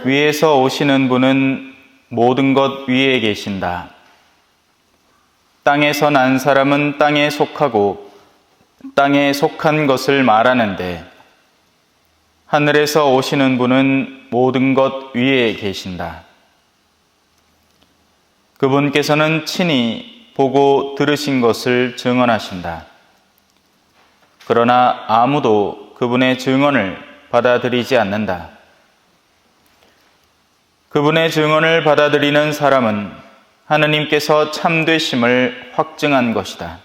위에서 오시는 분은 모든 것 위에 계신다. 땅에서 난 사람은 땅에 속하고 땅에 속한 것을 말하는데 하늘에서 오시는 분은 모든 것 위에 계신다. 그분께서는 친히 보고 들으신 것을 증언하신다. 그러나 아무도 그분의 증언을 받아들이지 않는다. 그분의 증언을 받아들이는 사람은 하느님께서 참되심을 확증한 것이다.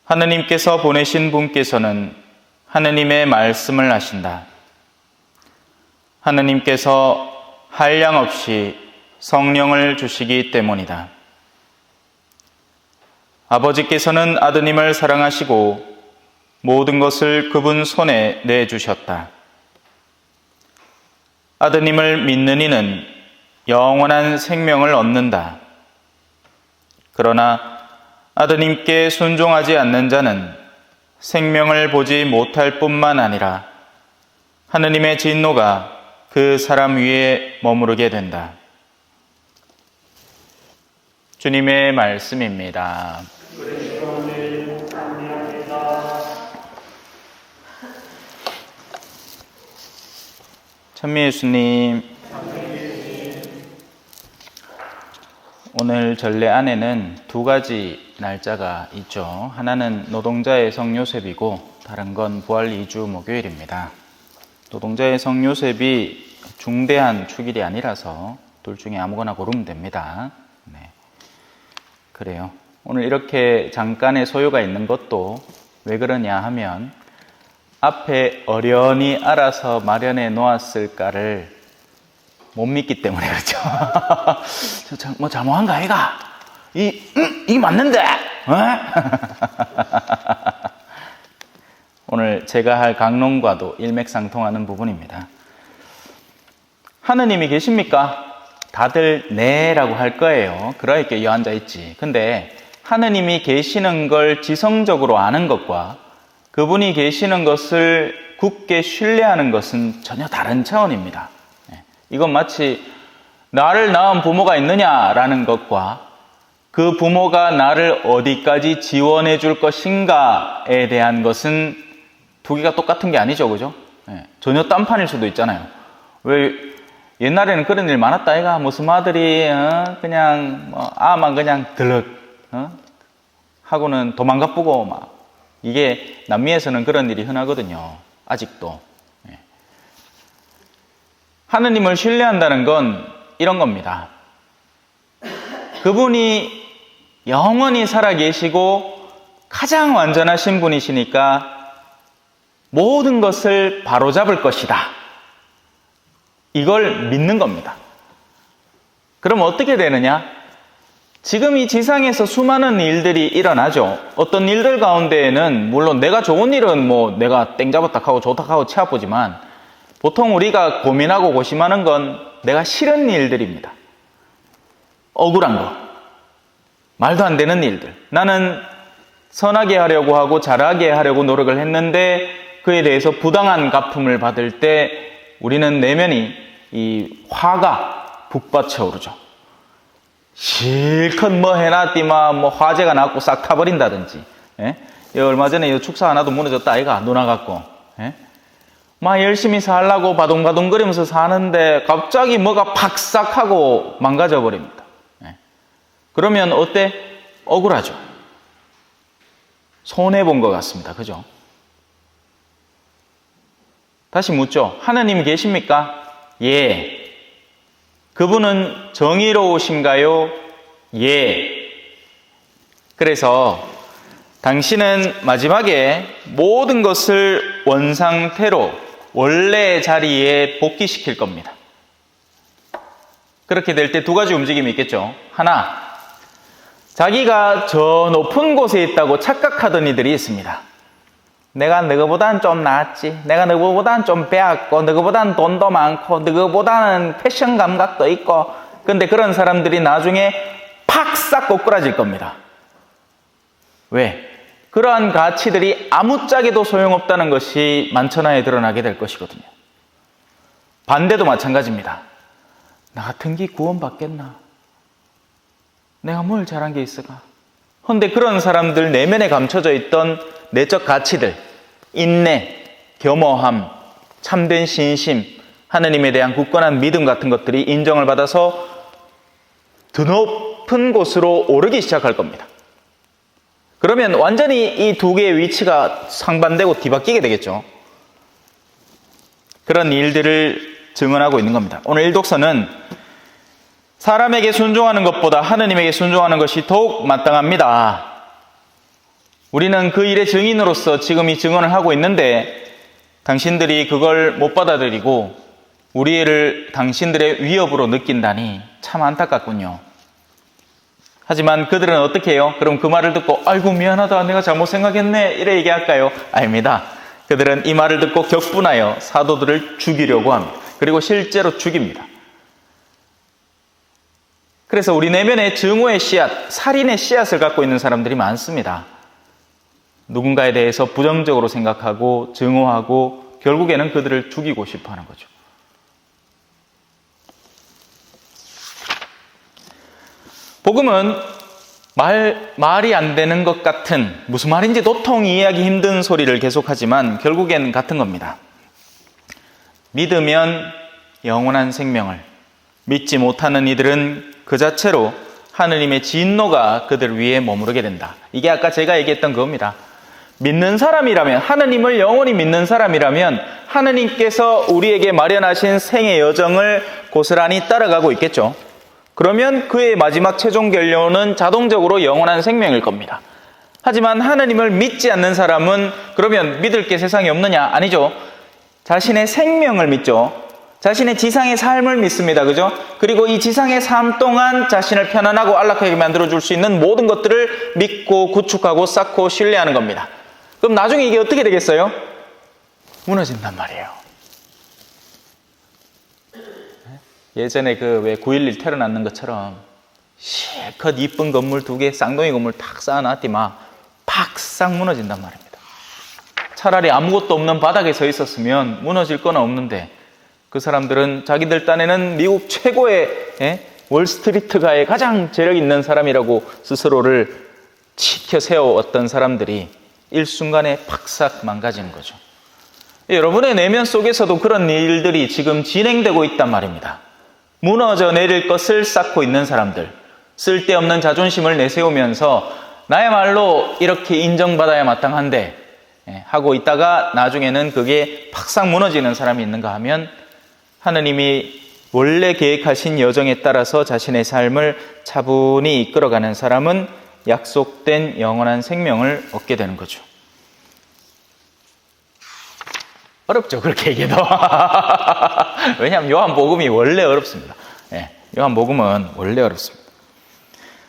하느님께서 보내신 분께서는 하느님의 말씀을 하신다. 하느님께서 한량없이 성령을 주시기 때문이다. 아버지께서는 아드님을 사랑하시고 모든 것을 그분 손에 내주셨다. 아드님을 믿는 이는 영원한 생명을 얻는다. 그러나 아드님께 순종하지 않는 자는 생명을 보지 못할 뿐만 아니라 하느님의 진노가 그 사람 위에 머무르게 된다. 주님의 말씀입니다. 찬미 예수님, 오늘 전례 안에는 두 가지 날짜가 있죠. 하나는 노동자의 성 요셉이고 다른 건 부활 2주 목요일입니다. 노동자의 성 요셉이 중대한 축일이 아니라서 둘 중에 아무거나 고르면 됩니다. 네. 그래요. 오늘 이렇게 잠깐의 소요가 있는 것도 왜 그러냐 하면 앞에 어련히 알아서 마련해 놓았을까를 못 믿기 때문에 그렇죠. 뭐 잘못한 거 아이가? 이 맞는데? 오늘 제가 할 강론과도 일맥상통하는 부분입니다. 하느님이 계십니까? 다들 네라고 할 거예요. 그러니까 이 앉아 있지. 근데 하느님이 계시는 걸 지성적으로 아는 것과 그분이 계시는 것을 굳게 신뢰하는 것은 전혀 다른 차원입니다. 이건 마치 나를 낳은 부모가 있느냐라는 것과 그 부모가 나를 어디까지 지원해 줄 것인가에 대한 것은 두 개가 똑같은 게 아니죠, 그죠? 전혀 딴판일 수도 있잖아요. 왜 옛날에는 그런 일 많았다 아이가? 무슨 아들이 그냥 아만 그냥 들럭 하고는 도망가쁘고 막 이게 남미에서는 그런 일이 흔하거든요. 아직도. 하느님을 신뢰한다는 건 이런 겁니다. 그분이 영원히 살아계시고 가장 완전하신 분이시니까 모든 것을 바로잡을 것이다. 이걸 믿는 겁니다. 그럼 어떻게 되느냐? 지금 이 지상에서 수많은 일들이 일어나죠. 어떤 일들 가운데에는 물론 내가 좋은 일은 뭐 내가 땡 잡았다 하고 좋다 하고 치 아프지만 보통 우리가 고민하고 고심하는 건 내가 싫은 일들입니다. 억울한 거, 말도 안 되는 일들. 나는 선하게 하려고 하고 잘하게 하려고 노력을 했는데 그에 대해서 부당한 갚음을 받을 때 우리는 내면이 이 화가 북받쳐 오르죠. 실컷 뭐 해놨디만 뭐 화재가 났고 싹 타버린다든지. 얼마 전에 축사 하나도 무너졌다 아이가 누나 갖고. 막 열심히 살라고 바둥바둥거리면서 사는데 갑자기 뭐가 팍싹 하고 망가져 버립니다. 그러면 어때? 억울하죠. 손해본 것 같습니다. 그죠? 다시 묻죠. 하느님 계십니까? 예. 그분은 정의로우신가요? 예. 그래서 당신은 마지막에 모든 것을 원상태로 원래의 자리에 복귀시킬 겁니다. 그렇게 될 때 두 가지 움직임이 있겠죠. 하나, 자기가 저 높은 곳에 있다고 착각하던 이들이 있습니다. 내가 너희보다는 좀 낫지. 내가 너희보다는 좀 배웠고 너희보다는 돈도 많고 너희보다는 패션 감각도 있고. 근데 그런 사람들이 나중에 팍싹 꼬꾸라질 겁니다. 왜? 그러한 가치들이 아무짝에도 소용없다는 것이 만천하에 드러나게 될 것이거든요. 반대도 마찬가지입니다. 나 같은 기 구원받겠나? 내가 뭘 잘한 게 있을까? 그런데 그런 사람들 내면에 감춰져 있던 내적 가치들, 인내, 겸허함, 참된 신심, 하느님에 대한 굳건한 믿음 같은 것들이 인정을 받아서 더 높은 곳으로 오르기 시작할 겁니다. 그러면 완전히 이 두 개의 위치가 상반되고 뒤바뀌게 되겠죠. 그런 일들을 증언하고 있는 겁니다. 오늘 일독서는 사람에게 순종하는 것보다 하느님에게 순종하는 것이 더욱 마땅합니다. 우리는 그 일의 증인으로서 지금 이 증언을 하고 있는데 당신들이 그걸 못 받아들이고 우리를 당신들의 위협으로 느낀다니 참 안타깝군요. 하지만 그들은 어떻게 해요? 그럼 그 말을 듣고 아이고 미안하다, 내가 잘못 생각했네, 이래 얘기할까요? 아닙니다. 그들은 이 말을 듣고 격분하여 사도들을 죽이려고 합니다. 그리고 실제로 죽입니다. 그래서 우리 내면에 증오의 씨앗, 살인의 씨앗을 갖고 있는 사람들이 많습니다. 누군가에 대해서 부정적으로 생각하고 증오하고 결국에는 그들을 죽이고 싶어 하는 거죠. 복음은 말이 안 되는 것 같은, 무슨 말인지 도통 이해하기 힘든 소리를 계속하지만 결국엔 같은 겁니다. 믿으면 영원한 생명을, 믿지 못하는 이들은 그 자체로 하느님의 진노가 그들 위에 머무르게 된다. 이게 아까 제가 얘기했던 그겁니다. 믿는 사람이라면, 하느님을 영원히 믿는 사람이라면 하느님께서 우리에게 마련하신 생의 여정을 고스란히 따라가고 있겠죠. 그러면 그의 마지막 최종 결론은 자동적으로 영원한 생명일 겁니다. 하지만 하느님을 믿지 않는 사람은 그러면 믿을 게 세상에 없느냐? 아니죠. 자신의 생명을 믿죠. 자신의 지상의 삶을 믿습니다. 그죠? 그리고 이 지상의 삶 동안 자신을 편안하고 안락하게 만들어줄 수 있는 모든 것들을 믿고 구축하고 쌓고 신뢰하는 겁니다. 그럼 나중에 이게 어떻게 되겠어요? 무너진단 말이에요. 예전에 그 왜 9.11 테러 났는 것처럼 실컷 이쁜 건물 2개, 쌍둥이 건물 탁 쌓아놨더니 막 팍싹 무너진단 말입니다. 차라리 아무것도 없는 바닥에 서 있었으면 무너질 건 없는데 그 사람들은 자기들 딴에는 미국 최고의 월스트리트가의 가장 재력 있는 사람이라고 스스로를 치켜 세워왔던 사람들이 일순간에 팍싹 망가지는 거죠. 여러분의 내면 속에서도 그런 일들이 지금 진행되고 있단 말입니다. 무너져 내릴 것을 쌓고 있는 사람들, 쓸데없는 자존심을 내세우면서 나야말로 이렇게 인정받아야 마땅한데 하고 있다가 나중에는 그게 팍싹 무너지는 사람이 있는가 하면 하느님이 원래 계획하신 여정에 따라서 자신의 삶을 차분히 이끌어가는 사람은 약속된 영원한 생명을 얻게 되는 거죠. 어렵죠, 그렇게 얘기해도. 왜냐하면 요한복음이 원래 어렵습니다. 요한복음은 원래 어렵습니다.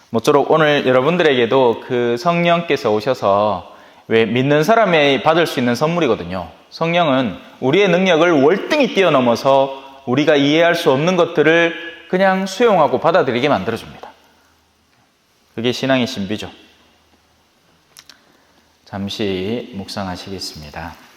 모쪼록 오늘 여러분들에게도 그 성령께서 오셔서 왜 믿는 사람이 받을 수 있는 선물이거든요. 성령은 우리의 능력을 월등히 뛰어넘어서 우리가 이해할 수 없는 것들을 그냥 수용하고 받아들이게 만들어줍니다. 그게 신앙의 신비죠. 잠시 묵상하시겠습니다.